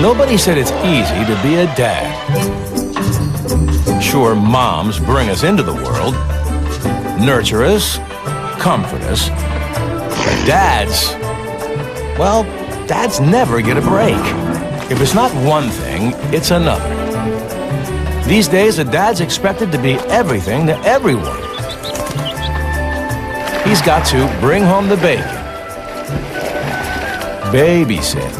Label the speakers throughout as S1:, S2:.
S1: Nobody said it's easy to be a dad. Sure, moms bring us into the world, nurture us, comfort us. But dads, well, dads never get a break. If it's not one thing, it's another. These days, a dad's expected to be everything to everyone. He's got to bring home the bacon, babysit,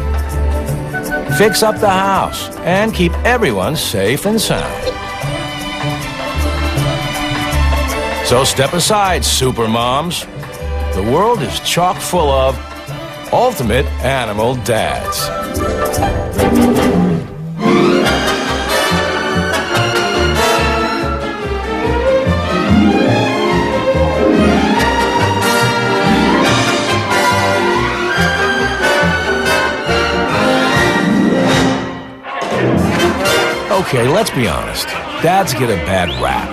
S1: fix up the house, and keep everyone safe and sound. So step aside, super moms. The world is chock full of ultimate animal dads. Okay, let's be honest. Dads get a bad rap.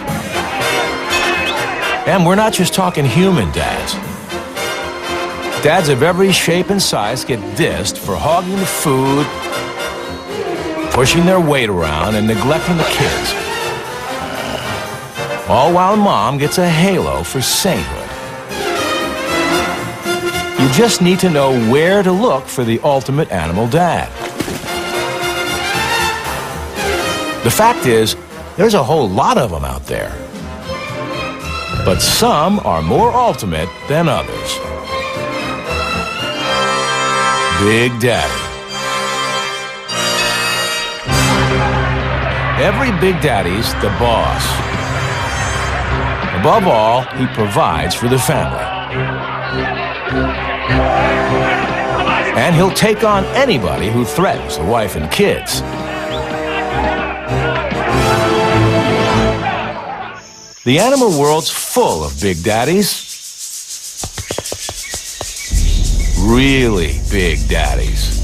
S1: And we're not just talking human dads. Dads of every shape and size get dissed for hogging the food, pushing their weight around, and neglecting the kids. All while mom gets a halo for sainthood. You just need to know where to look for the ultimate animal dad. The fact is, there's a whole lot of them out there. But some are more ultimate than others. Big Daddy. Every Big Daddy's the boss. Above all, he provides for the family. And he'll take on anybody who threatens the wife and kids. The animal world's full of Big Daddies. Really Big Daddies.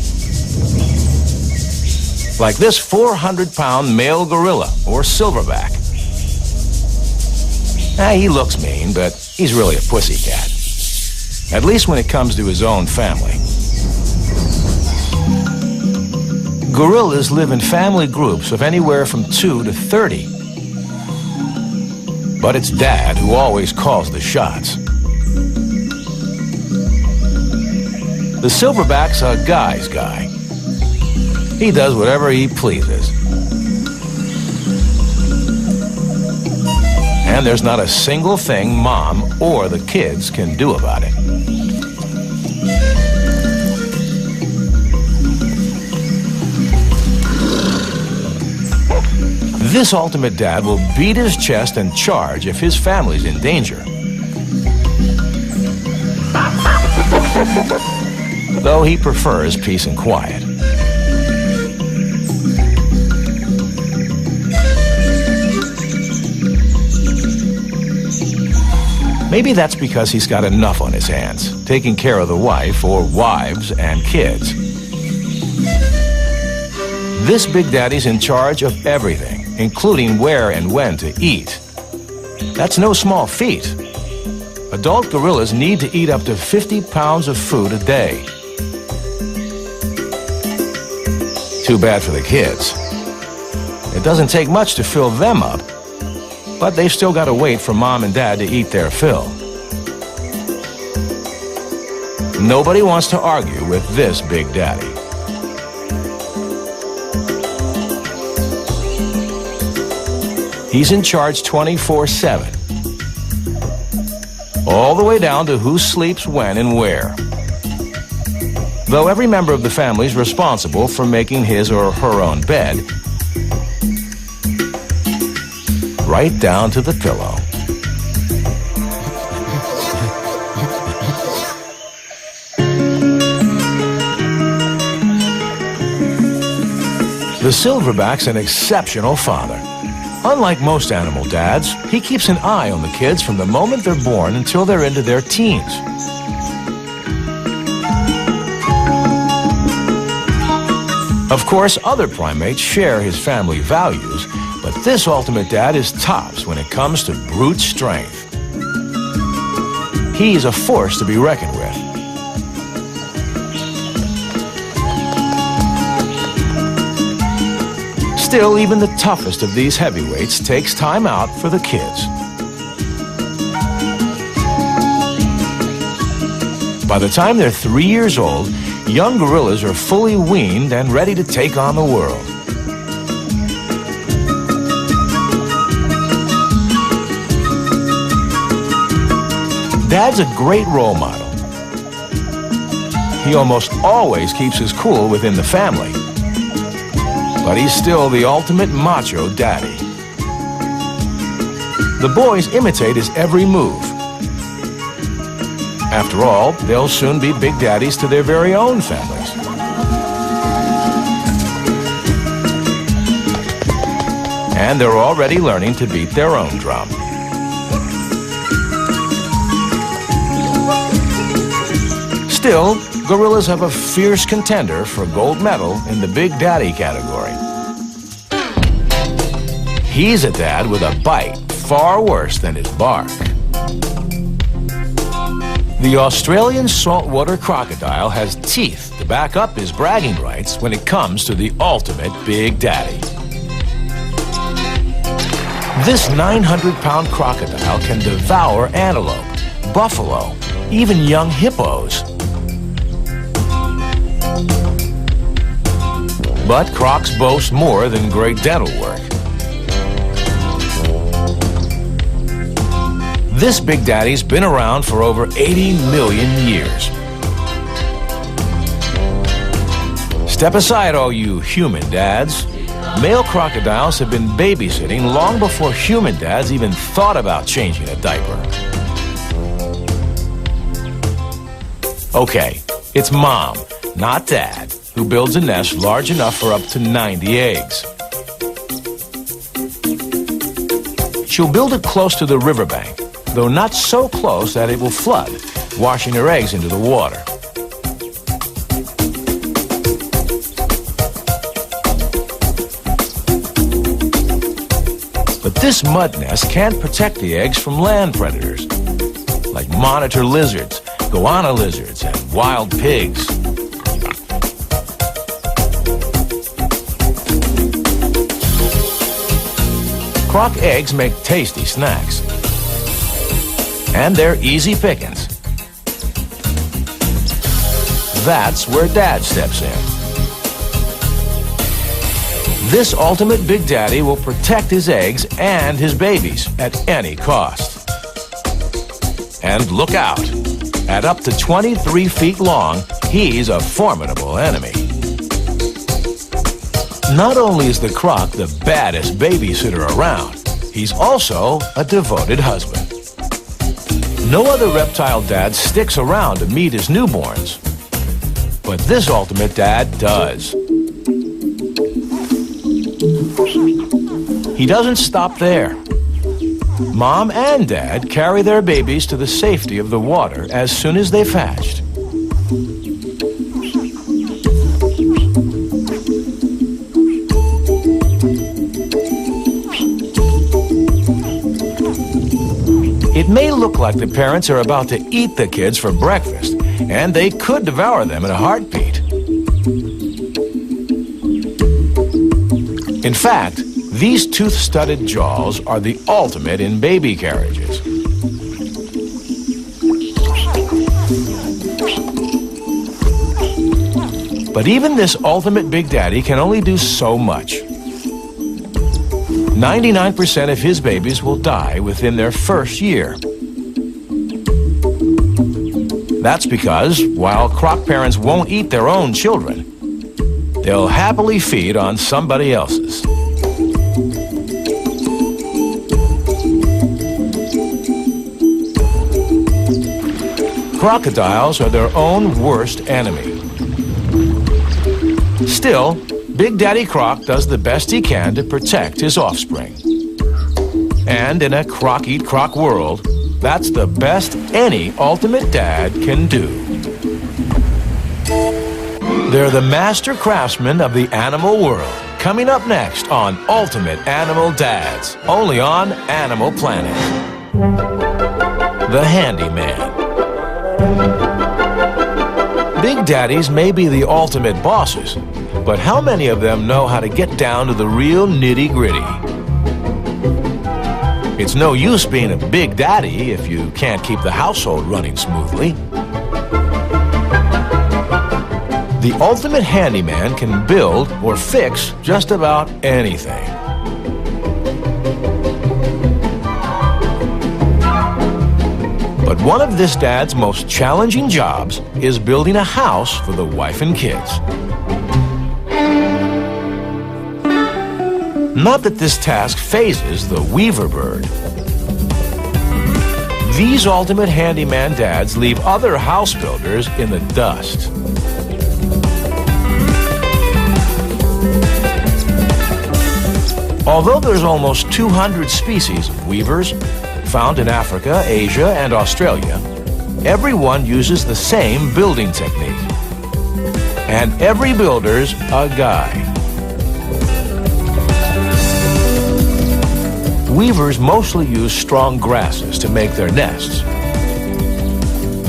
S1: Like this 400-pound male gorilla, or silverback. He looks mean, but he's really a pussycat. At least when it comes to his own family. Gorillas live in family groups of anywhere from 2 to 30. But it's Dad who always calls the shots. The silverback's a guy's guy. He does whatever he pleases. And there's not a single thing Mom or the kids can do about it. This ultimate dad will beat his chest and charge if his family's in danger. Though he prefers peace and quiet. Maybe that's because he's got enough on his hands, taking care of the wife or wives and kids. This Big Daddy's in charge of everything, including where and when to eat. That's no small feat. Adult gorillas need to eat up to 50 pounds of food a day. Too bad for the kids. It doesn't take much to fill them up, but they've still got to wait for Mom and Dad to eat their fill. Nobody wants to argue with this Big Daddy. He's in charge 24/7. All the way down to who sleeps when and where. Though every member of the family is responsible for making his or her own bed, right down to the pillow. The silverback's an exceptional father. Unlike most animal dads, he keeps an eye on the kids from the moment they're born until they're into their teens. Of course, other primates share his family values, but this ultimate dad is tops when it comes to brute strength. He's a force to be reckoned with. Still, even the toughest of these heavyweights takes time out for the kids. By the time they're 3 years old, young gorillas are fully weaned and ready to take on the world. Dad's a great role model. He almost always keeps his cool within the family. But he's still the ultimate macho daddy. The boys imitate his every move. After all, they'll soon be big daddies to their very own families. And they're already learning to beat their own drum. Still, gorillas have a fierce contender for gold medal in the Big Daddy category. He's a dad with a bite far worse than his bark. The Australian saltwater crocodile has teeth to back up his bragging rights when it comes to the ultimate Big Daddy. This 900-pound crocodile can devour antelope, buffalo, even young hippos. But crocs boast more than great dental work. This Big Daddy's been around for over 80 million years. Step aside, all you human dads. Male crocodiles have been babysitting long before human dads even thought about changing a diaper. Okay, it's mom, not dad, who builds a nest large enough for up to 90 eggs. She'll build it close to the riverbank, though not so close that it will flood, washing her eggs into the water. But this mud nest can't protect the eggs from land predators, like monitor lizards, goanna lizards, and wild pigs. Croc eggs make tasty snacks, and they're easy pickings. That's where Dad steps in. This ultimate Big Daddy will protect his eggs and his babies at any cost. And look out, at up to 23 feet long, he's a formidable enemy. Not only is the croc the baddest babysitter around, he's also a devoted husband. No other reptile dad sticks around to meet his newborns, but this ultimate dad does. He doesn't stop there. Mom and Dad carry their babies to the safety of the water as soon as they've hatched. It may look like the parents are about to eat the kids for breakfast, and they could devour them in a heartbeat. In fact, these tooth-studded jaws are the ultimate in baby carriages. But even this ultimate Big Daddy can only do so much. 99% of his babies will die within their first year. That's because, while croc parents won't eat their own children, they'll happily feed on somebody else's. Crocodiles are their own worst enemy. Still, Big Daddy Croc does the best he can to protect his offspring. And in a croc-eat-croc world, that's the best any ultimate dad can do. They're the master craftsmen of the animal world. Coming up next on Ultimate Animal Dads, only on Animal Planet. The Handyman. Big Daddies may be the ultimate bosses, But how many of them know how to get down to the real nitty-gritty? It's no use being a big daddy if you can't keep the household running smoothly. The ultimate handyman can build or fix just about anything. But one of this dad's most challenging jobs is building a house for the wife and kids. Not that this task phases the weaver bird. These ultimate handyman dads leave other house builders in the dust. Although there's almost 200 species of weavers found in Africa, Asia, and Australia, everyone uses the same building technique. And every builder's a guy. Weavers mostly use strong grasses to make their nests.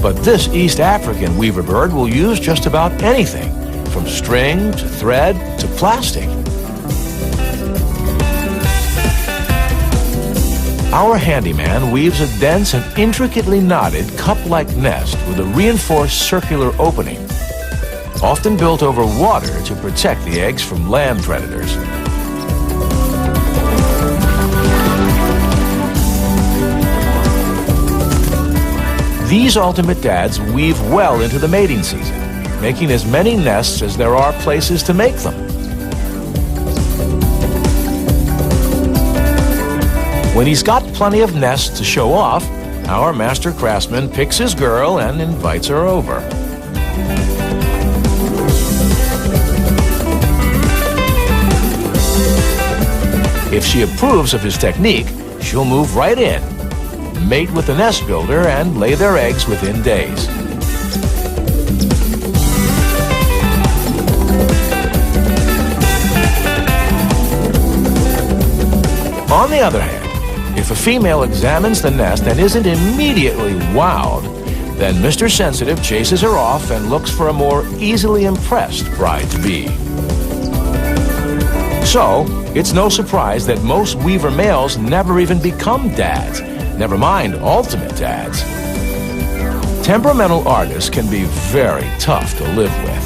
S1: But this East African weaver bird will use just about anything, from string to thread to plastic. Our handyman weaves a dense and intricately knotted cup-like nest with a reinforced circular opening, often built over water to protect the eggs from land predators. These ultimate dads weave well into the mating season, making as many nests as there are places to make them. When he's got plenty of nests to show off, our master craftsman picks his girl and invites her over. If she approves of his technique, she'll move right in, mate with the nest builder, and lay their eggs within days. On the other hand, if a female examines the nest and isn't immediately wowed, then Mr. Sensitive chases her off and looks for a more easily impressed bride-to-be. So, it's no surprise that most weaver males never even become dads, never mind ultimate dads. Temperamental artists can be very tough to live with.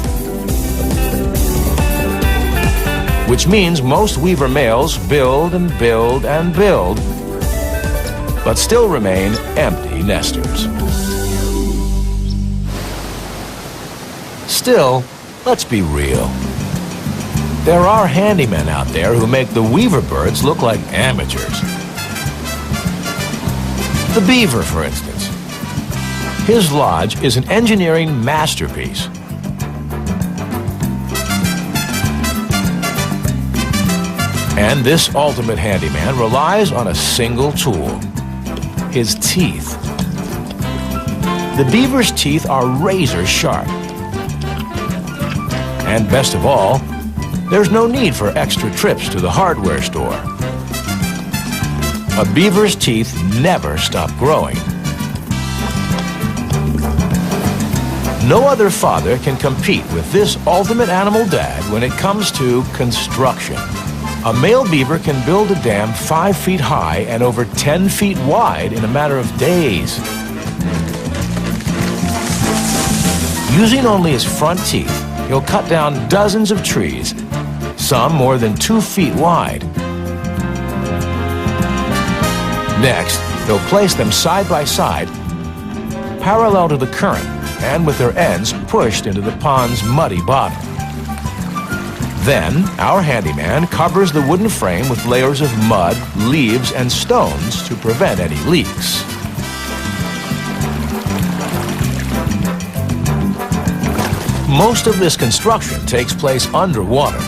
S1: Which means most weaver males build and build and build, but still remain empty nesters. Still, let's be real. There are handymen out there who make the weaver birds look like amateurs. The beaver, for instance. His lodge is an engineering masterpiece. And this ultimate handyman relies on a single tool: his teeth. The beaver's teeth are razor sharp. And best of all, there's no need for extra trips to the hardware store. A beaver's teeth never stop growing. No other father can compete with this ultimate animal dad when it comes to construction. A male beaver can build a dam 5 feet high and over 10 feet wide in a matter of days. Using only his front teeth, he'll cut down dozens of trees, some more than 2 feet wide. Next, he'll place them side by side, parallel to the current, and with their ends pushed into the pond's muddy bottom. Then, our handyman covers the wooden frame with layers of mud, leaves, and stones to prevent any leaks. Most of this construction takes place underwater,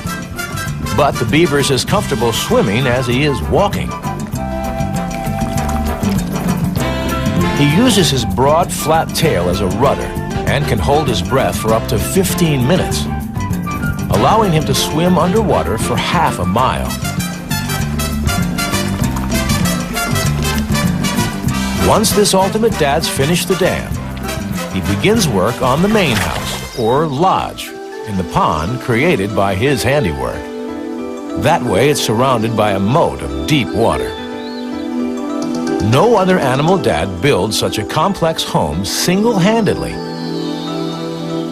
S1: but the beaver's as comfortable swimming as he is walking. He uses his broad, flat tail as a rudder and can hold his breath for up to 15 minutes, allowing him to swim underwater for half a mile. Once this ultimate dad's finished the dam, he begins work on the main house, or lodge, in the pond created by his handiwork. That way it's surrounded by a moat of deep water. No other animal dad builds such a complex home single-handedly.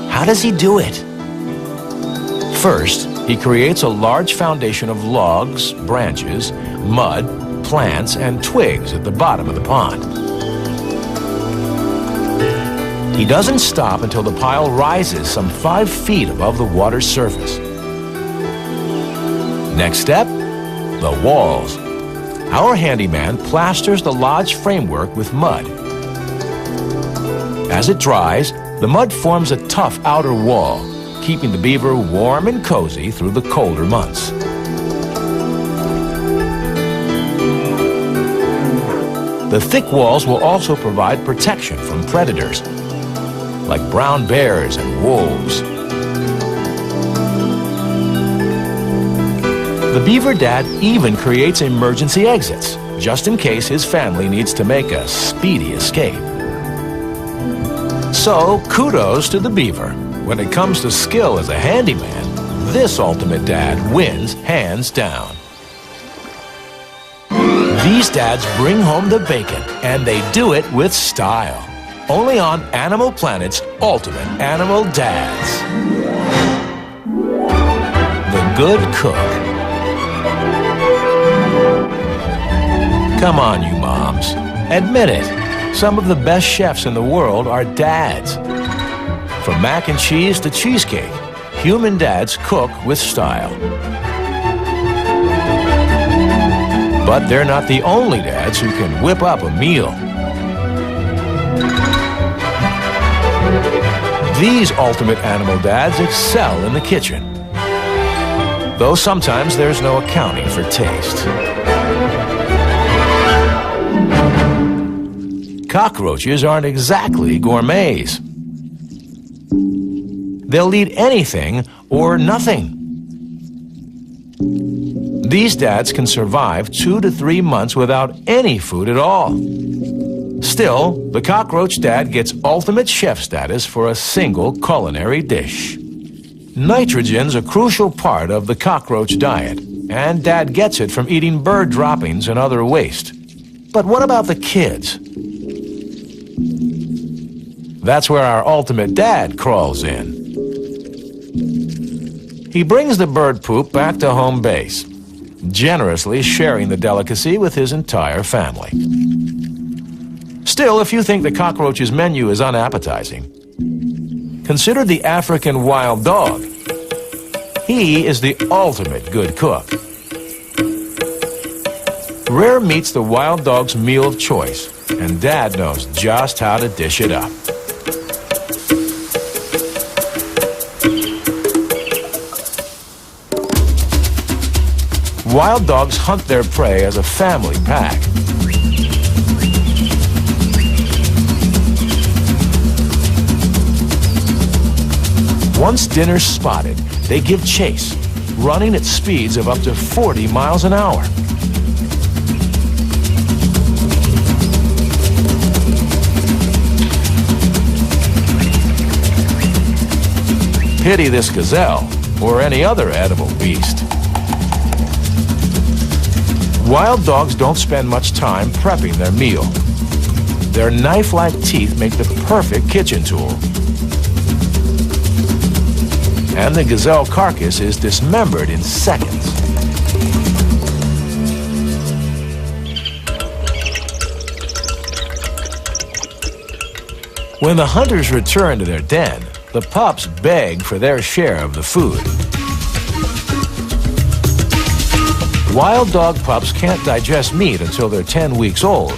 S1: How does he do it? First, he creates a large foundation of logs, branches, mud, plants, and twigs at the bottom of the pond. He doesn't stop until the pile rises some 5 feet above the water's surface. Next step, the walls. Our handyman plasters the lodge framework with mud. As it dries, the mud forms a tough outer wall, keeping the beaver warm and cozy through the colder months. The thick walls will also provide protection from predators, like brown bears and wolves. The beaver dad even creates emergency exits, just in case his family needs to make a speedy escape. So, kudos to the beaver. When it comes to skill as a handyman, this ultimate dad wins hands down. These dads bring home the bacon, and they do it with style. Only on Animal Planet's Ultimate Animal Dads. The Good Cook. Come on, you moms. Admit it. Some of the best chefs in the world are dads. From mac and cheese to cheesecake, human dads cook with style. But they're not the only dads who can whip up a meal. These ultimate animal dads excel in the kitchen, though sometimes there's no accounting for taste. Cockroaches aren't exactly gourmets. They'll eat anything or nothing. These dads can survive 2 to 3 months without any food at all. Still, the cockroach dad gets ultimate chef status for a single culinary dish. Nitrogen's a crucial part of the cockroach diet, and dad gets it from eating bird droppings and other waste. But what about the kids? That's where our ultimate dad crawls in. He brings the bird poop back to home base, generously sharing the delicacy with his entire family. Still, if you think the cockroach's menu is unappetizing, consider the African wild dog. He is the ultimate good cook. Rare meat's the wild dog's meal of choice, and Dad knows just how to dish it up. Wild dogs hunt their prey as a family pack. Once dinner's spotted, they give chase, running at speeds of up to 40 miles an hour. Pity this gazelle or any other edible beast. Wild dogs don't spend much time prepping their meal. Their knife-like teeth make the perfect kitchen tool. And the gazelle carcass is dismembered in seconds. When the hunters return to their den, the pups beg for their share of the food. Wild dog pups can't digest meat until they're 10 weeks old.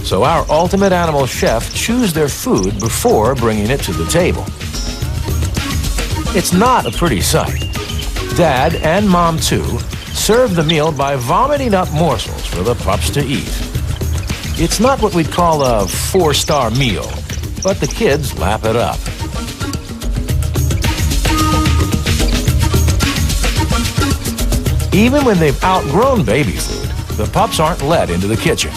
S1: So our ultimate animal chef chews their food before bringing it to the table. It's not a pretty sight. Dad and Mom, too, serve the meal by vomiting up morsels for the pups to eat. It's not what we'd call a 4-star meal, but the kids lap it up. Even when they've outgrown baby food, the pups aren't let into the kitchen.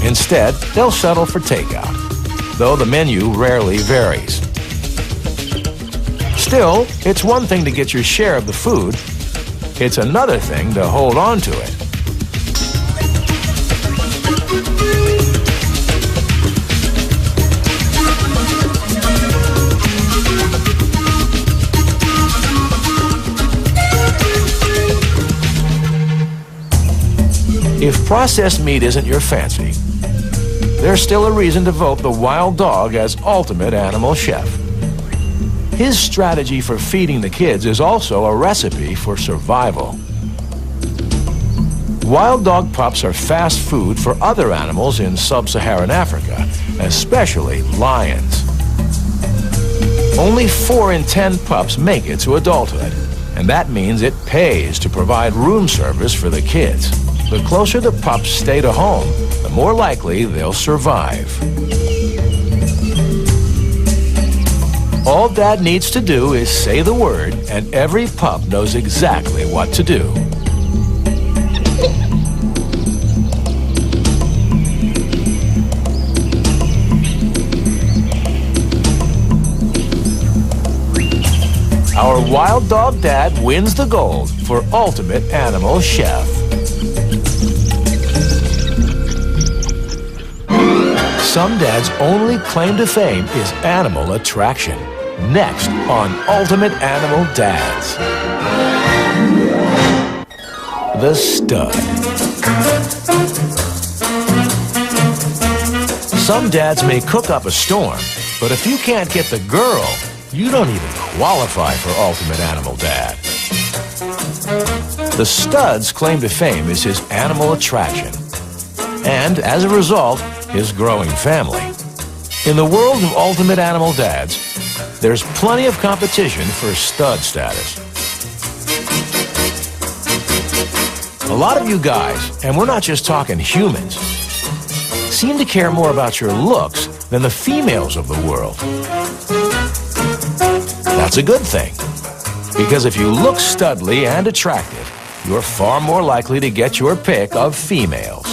S1: Instead, they'll settle for takeout, though the menu rarely varies. Still, it's one thing to get your share of the food. It's another thing to hold on to it. If processed meat isn't your fancy, there's still a reason to vote the wild dog as ultimate animal chef. His strategy for feeding the kids is also a recipe for survival. Wild dog pups are fast food for other animals in sub-Saharan Africa, especially lions. Only 4 in 10 pups make it to adulthood, and that means it pays to provide room service for the kids. The closer the pups stay to home, the more likely they'll survive. All Dad needs to do is say the word, and every pup knows exactly what to do. Our wild dog dad wins the gold for Ultimate Animal Chef. Some dads' only claim to fame is animal attraction. Next on Ultimate Animal Dads. The Stud. Some dads may cook up a storm, but if you can't get the girl, you don't even qualify for Ultimate Animal Dad. The Stud's claim to fame is his animal attraction, and as a result, his growing family. In the world of Ultimate Animal Dads, there's plenty of competition for stud status. A lot of you guys, and we're not just talking humans, seem to care more about your looks than the females of the world. That's a good thing, because if you look studly and attractive, you're far more likely to get your pick of females.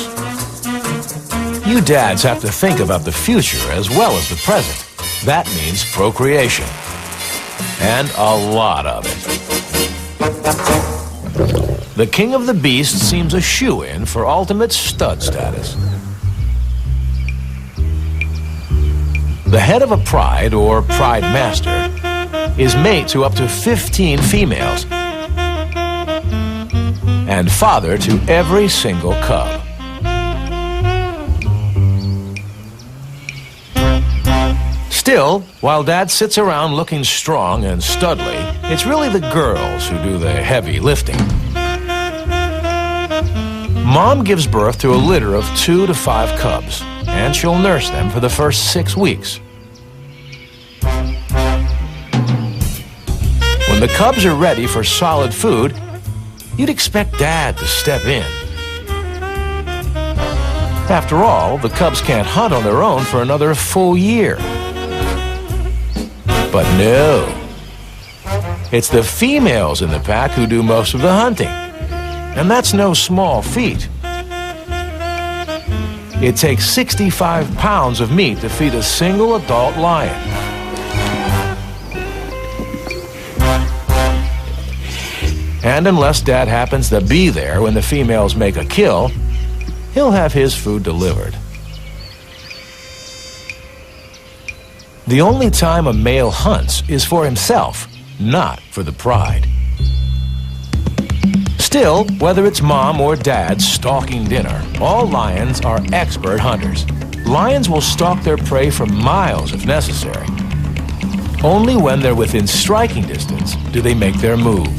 S1: You dads have to think about the future as well as the present. That means procreation, and a lot of it. The king of the beasts seems a shoo-in for ultimate stud status. The head of a pride or pride master is mate to up to 15 females and father to every single cub. Still, while Dad sits around looking strong and studly, it's really the girls who do the heavy lifting. Mom gives birth to a litter of 2 to 5 cubs, and she'll nurse them for the first 6 weeks. When the cubs are ready for solid food, you'd expect Dad to step in. After all, the cubs can't hunt on their own for another full year. But no, it's the females in the pack who do most of the hunting, and that's no small feat. It takes 65 pounds of meat to feed a single adult lion. And unless Dad happens to be there when the females make a kill, he'll have his food delivered. The only time a male hunts is for himself, not for the pride. Still, whether it's Mom or Dad stalking dinner, all lions are expert hunters. Lions will stalk their prey for miles if necessary. Only when they're within striking distance do they make their move.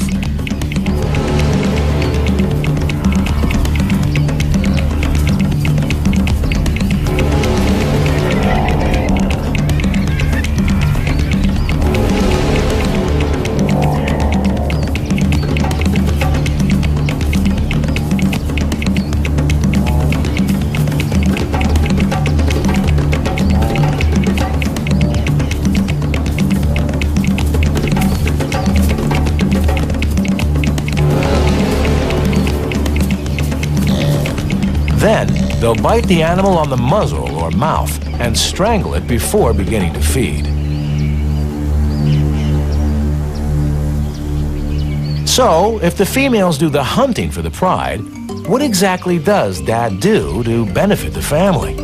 S1: Then, they'll bite the animal on the muzzle or mouth and strangle it before beginning to feed. So, if the females do the hunting for the pride, what exactly does Dad do to benefit the family?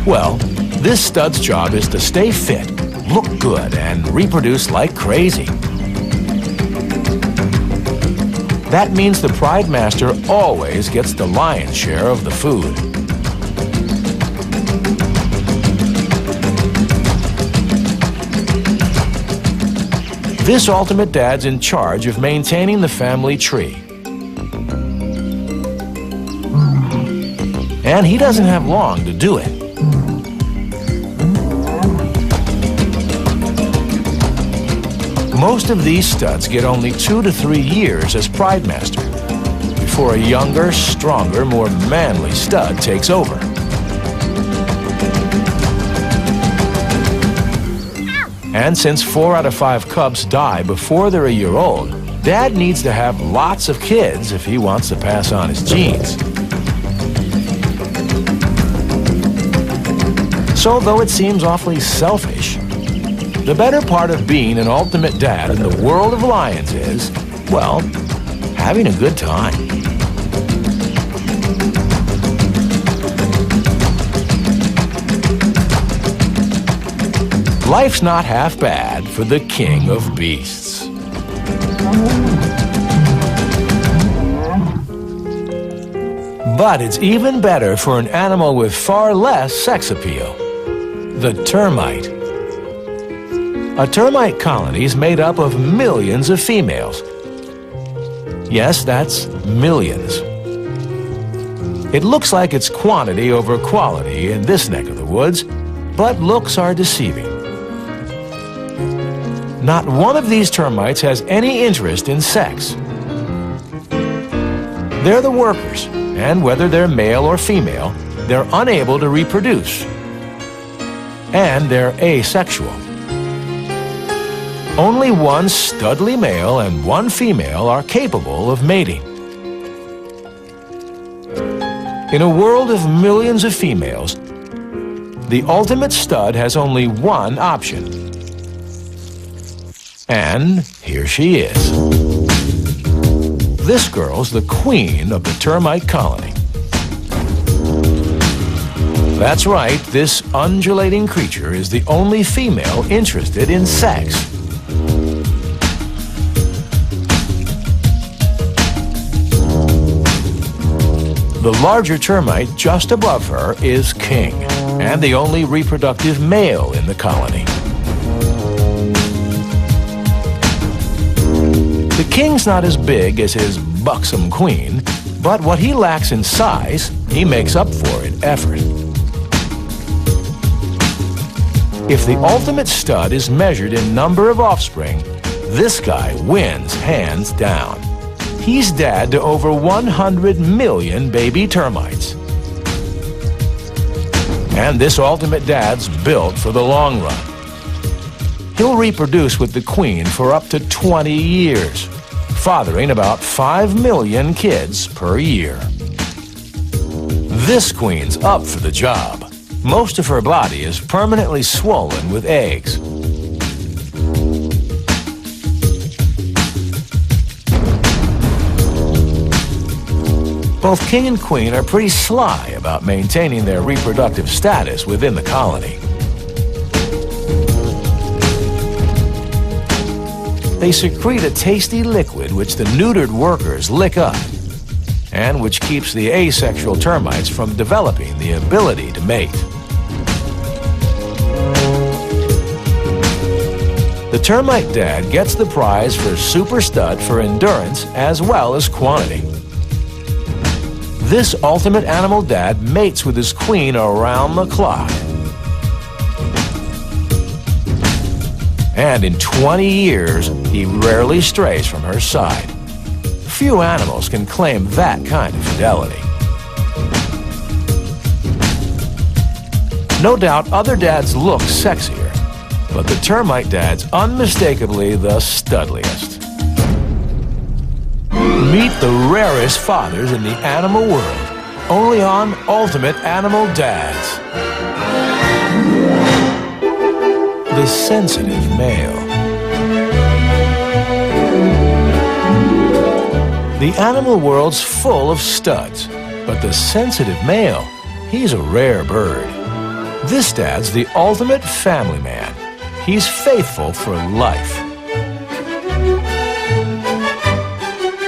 S1: Well, this stud's job is to stay fit, look good, and reproduce like crazy. That means the Pride Master always gets the lion's share of the food. This ultimate dad's in charge of maintaining the family tree. And he doesn't have long to do it. Most of these studs get only 2 to 3 years as Pride Master before a younger, stronger, more manly stud takes over. And since 4 out of 5 cubs die before they're a year old, Dad needs to have lots of kids if he wants to pass on his genes. So, though it seems awfully selfish, the better part of being an ultimate dad in the world of lions is, well, having a good time. Life's not half bad for the king of beasts. But it's even better for an animal with far less sex appeal, the termite. A termite colony is made up of millions of females. Yes, that's millions. It looks like it's quantity over quality in this neck of the woods, but looks are deceiving. Not one of these termites has any interest in sex. They're the workers, and whether they're male or female, they're unable to reproduce. And they're asexual. Only one studly male and one female are capable of mating. In a world of millions of females, the ultimate stud has only one option. And here she is. This girl's the queen of the termite colony. That's right, this undulating creature is the only female interested in sex. The larger termite just above her is king, and the only reproductive male in the colony. The king's not as big as his buxom queen, but what he lacks in size, he makes up for in effort. If the ultimate stud is measured in number of offspring, this guy wins hands down. He's dad to over 100 million baby termites. And this ultimate dad's built for the long run. He'll reproduce with the queen for up to 20 years, fathering about 5 million kids per year. This queen's up for the job. Most of her body is permanently swollen with eggs. Both king and queen are pretty sly about maintaining their reproductive status within the colony. They secrete a tasty liquid which the neutered workers lick up, and which keeps the asexual termites from developing the ability to mate. The termite dad gets the prize for super stud for endurance as well as quantity. This ultimate animal dad mates with his queen around the clock. And in 20 years, he rarely strays from her side. Few animals can claim that kind of fidelity. No doubt other dads look sexier, but the termite dad's unmistakably the studliest. Meet the rarest fathers in the animal world, only on Ultimate Animal Dads. The sensitive male. The animal world's full of studs, but the sensitive male, he's a rare bird. This dad's the ultimate family man. He's faithful for life.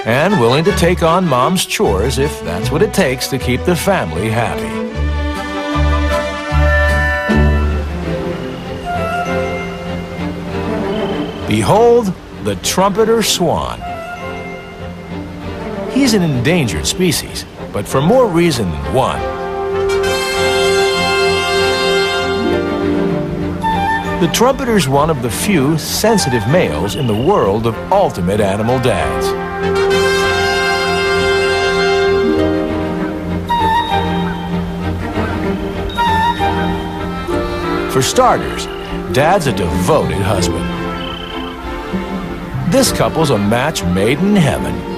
S1: And willing to take on mom's chores if that's what it takes to keep the family happy. Behold the trumpeter swan. He's an endangered species, but for more reason than one. The trumpeter's one of the few sensitive males in the world of ultimate animal dads. For starters, Dad's a devoted husband. This couple's a match made in heaven.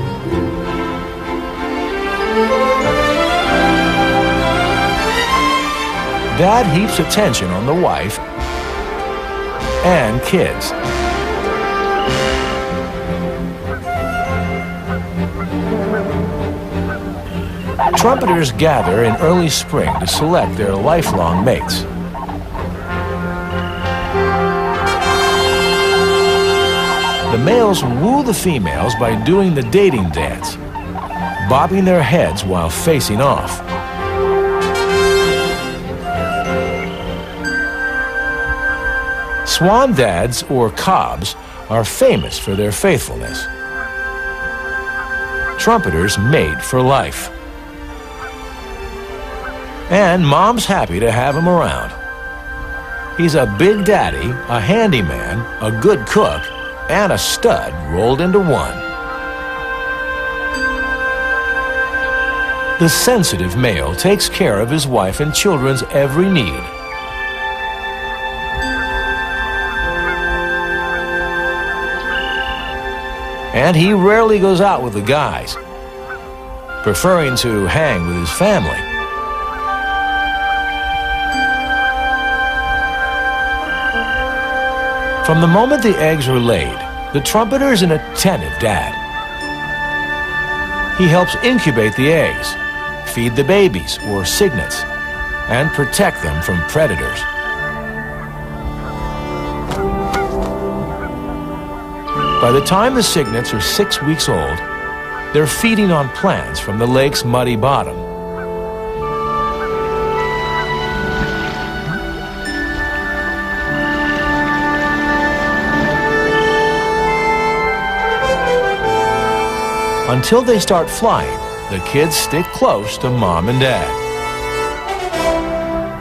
S1: Dad heaps attention on the wife and kids. Trumpeters gather in early spring to select their lifelong mates. The males woo the females by doing the dating dance, bobbing their heads while facing off. Swan dads, or cobs, are famous for their faithfulness. Trumpeters mate for life. And mom's happy to have him around. He's a big daddy, a handyman, a good cook, and a stud rolled into one. The sensitive male takes care of his wife and children's every need. And he rarely goes out with the guys, preferring to hang with his family. From the moment the eggs are laid, the trumpeter's an attentive dad. He helps incubate the eggs, feed the babies or cygnets, and protect them from predators. By the time the cygnets are 6 weeks old, they're feeding on plants from the lake's muddy bottom. Until they start flying, the kids stick close to mom and dad.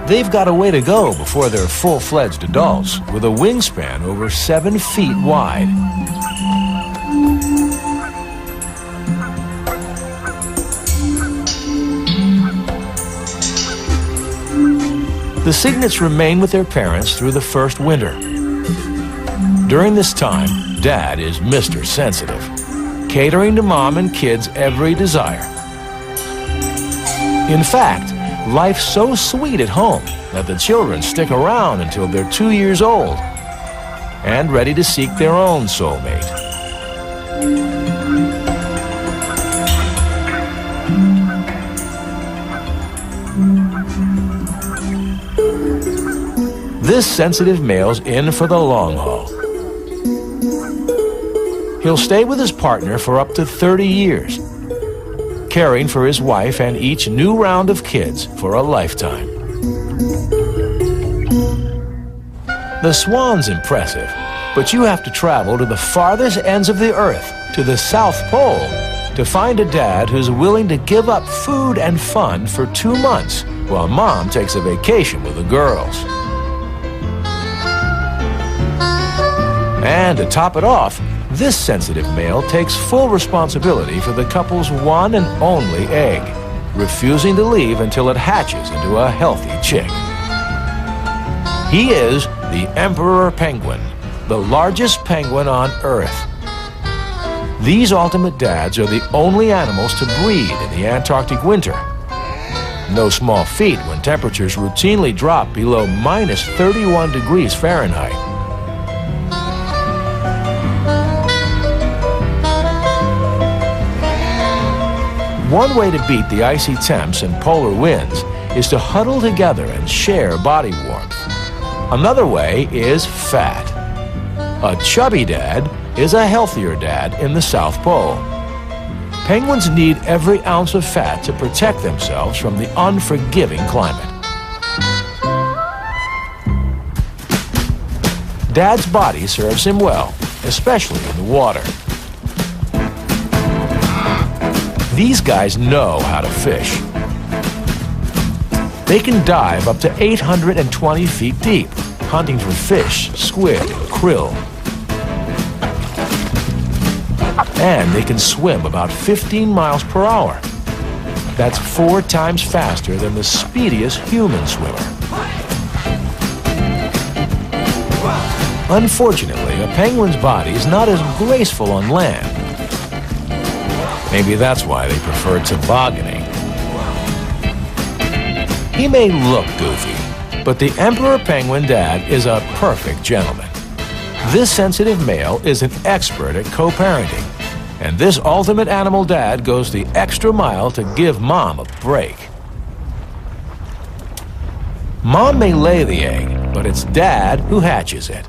S1: They've got a way to go before they're full-fledged adults, with a wingspan over 7 feet wide. The cygnets remain with their parents through the first winter. During this time, Dad is Mr. Sensitive, catering to mom and kids' every desire. In fact, life's so sweet at home that the children stick around until they're 2 years old and ready to seek their own soulmate. This sensitive male's in for the long haul. He'll stay with his partner for up to 30 years, caring for his wife and each new round of kids for a lifetime. The swan's impressive, but you have to travel to the farthest ends of the earth, to the South Pole, to find a dad who's willing to give up food and fun for 2 months while mom takes a vacation with the girls. And to top it off, this sensitive male takes full responsibility for the couple's one and only egg, refusing to leave until it hatches into a healthy chick. He is the emperor penguin, the largest penguin on Earth. These ultimate dads are the only animals to breed in the Antarctic winter. No small feat when temperatures routinely drop below minus 31 degrees Fahrenheit. One way to beat the icy temps and polar winds is to huddle together and share body warmth. Another way is fat. A chubby dad is a healthier dad in the South Pole. Penguins need every ounce of fat to protect themselves from the unforgiving climate. Dad's body serves him well, especially in the water. These guys know how to fish. They can dive up to 820 feet deep, hunting for fish, squid, and krill. And they can swim about 15 miles per hour. That's 4 times faster than the speediest human swimmer. Unfortunately, a penguin's body is not as graceful on land. Maybe that's why they prefer tobogganing. He may look goofy, but the emperor penguin dad is a perfect gentleman. This sensitive male is an expert at co-parenting, and this ultimate animal dad goes the extra mile to give mom a break. Mom may lay the egg, but it's dad who hatches it.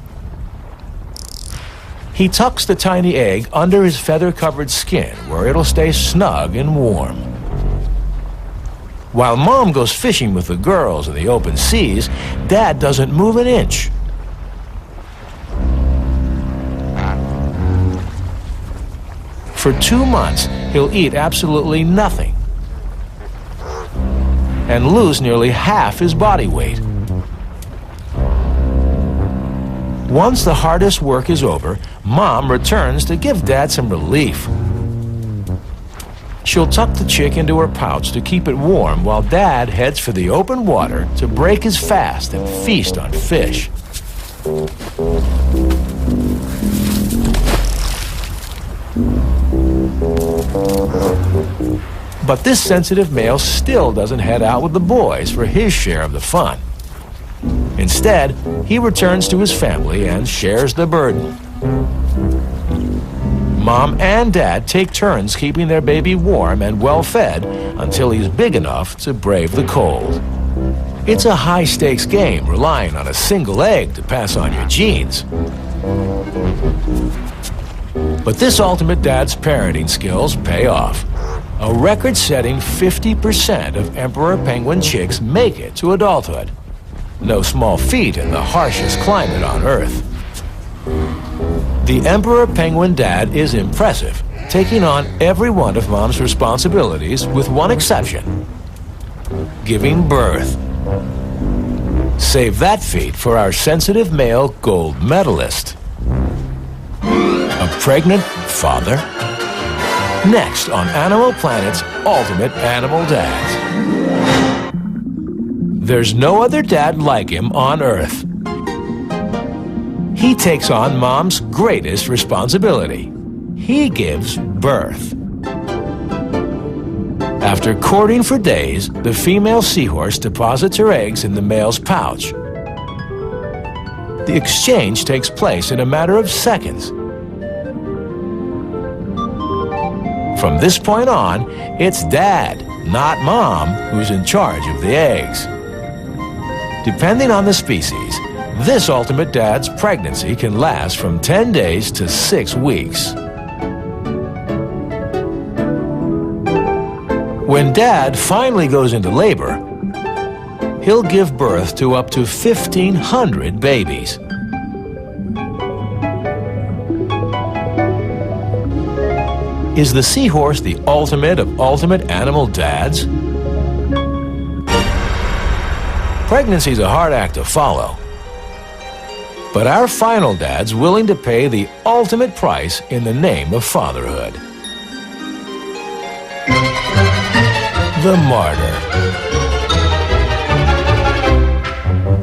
S1: He tucks the tiny egg under his feather-covered skin where it'll stay snug and warm. While mom goes fishing with the girls in the open seas, dad doesn't move an inch. For 2 months, he'll eat absolutely nothing and lose nearly half his body weight. Once the hardest work is over, mom returns to give dad some relief. She'll tuck the chick into her pouch to keep it warm while dad heads for the open water to break his fast and feast on fish. But this sensitive male still doesn't head out with the boys for his share of the fun. Instead, he returns to his family and shares the burden. Mom and dad take turns keeping their baby warm and well-fed until he's big enough to brave the cold. It's a high-stakes game relying on a single egg to pass on your genes. But this ultimate dad's parenting skills pay off. A record-setting 50% of emperor penguin chicks make it to adulthood. No small feat in the harshest climate on Earth. The emperor penguin dad is impressive, taking on every one of mom's responsibilities with one exception: giving birth. Save that feat for our sensitive male gold medalist. A pregnant father? Next on Animal Planet's Ultimate Animal Dads. There's no other dad like him on Earth. He takes on mom's greatest responsibility. He gives birth. After courting for days, the female seahorse deposits her eggs in the male's pouch. The exchange takes place in a matter of seconds. From this point on, it's dad, not mom, who's in charge of the eggs. Depending on the species, this ultimate dad's pregnancy can last from 10 days to 6 weeks. When dad finally goes into labor, he'll give birth to up to 1,500 babies. Is the seahorse the ultimate of ultimate animal dads? Pregnancy's a hard act to follow. But our final dad's willing to pay the ultimate price in the name of fatherhood. The martyr.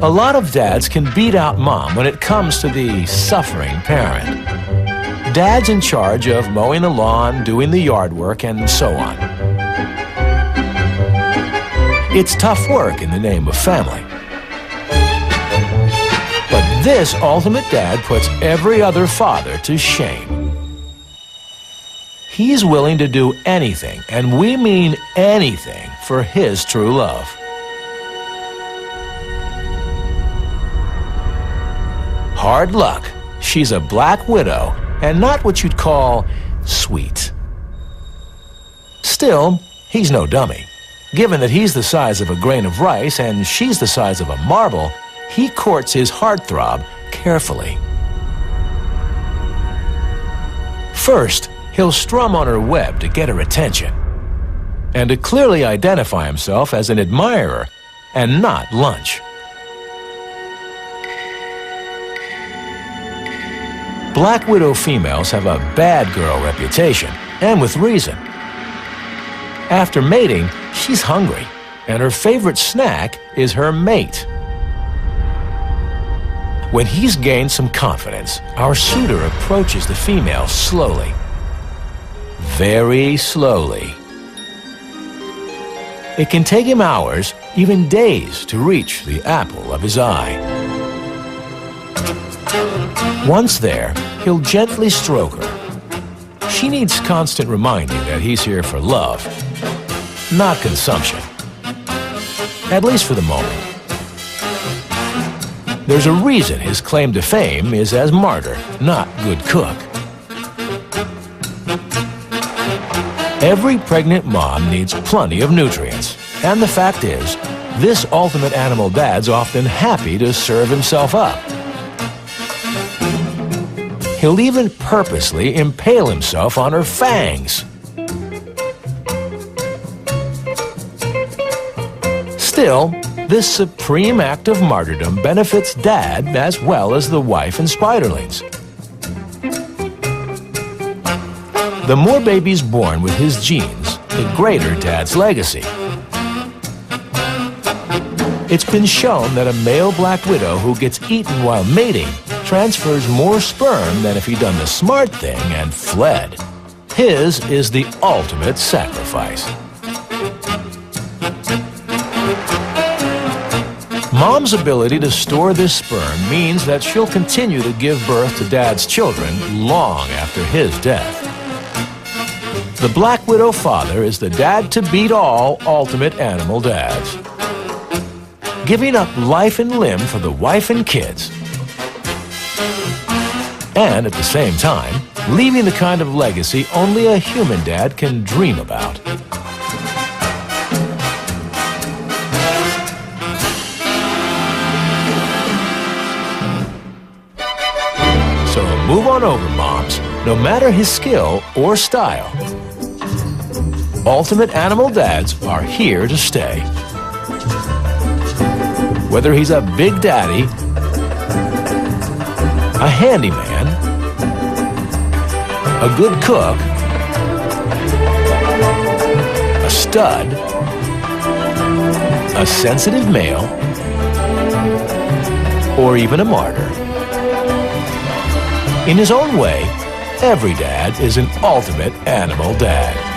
S1: A lot of dads can beat out mom when it comes to the suffering parent. Dad's in charge of mowing the lawn, doing the yard work, and so on. It's tough work in the name of family. But this ultimate dad puts every other father to shame. he's willing to do anything, and we mean anything, for his true love. Hard luck. She's a black widow, and not what you'd call sweet. Still, he's no dummy. Given that he's the size of a grain of rice and she's the size of a marble, he courts his heartthrob carefully. First, he'll strum on her web to get her attention, and to clearly identify himself as an admirer and not lunch. Black widow females have a bad girl reputation, and with reason. After mating, she's hungry, and her favorite snack is her mate. When he's gained some confidence, our suitor approaches the female slowly. Very slowly. It can take him hours, even days, to reach the apple of his eye. Once there, he'll gently stroke her. She needs constant reminding that he's here for love, not consumption. At least for the moment. There's a reason his claim to fame is as martyr, not good cook. Every pregnant mom needs plenty of nutrients. And the fact is, this ultimate animal dad's often happy to serve himself up. He'll even purposely impale himself on her fangs. Still, this supreme act of martyrdom benefits Dad as well as the wife and spiderlings. The more babies born with his genes, the greater Dad's legacy. It's been shown that a male black widow who gets eaten while mating transfers more sperm than if he'd done the smart thing and fled. His is the ultimate sacrifice. Mom's ability to store this sperm means that she'll continue to give birth to Dad's children long after his death. The black widow father is the dad-to-beat-all ultimate animal dads, giving up life and limb for the wife and kids, and at the same time, leaving the kind of legacy only a human dad can dream about. So move on over, moms, no matter his skill or style. Ultimate animal dads are here to stay. Whether he's a big daddy, a handyman, a good cook, a stud, a sensitive male, or even a martyr. In his own way, every dad is an ultimate animal dad.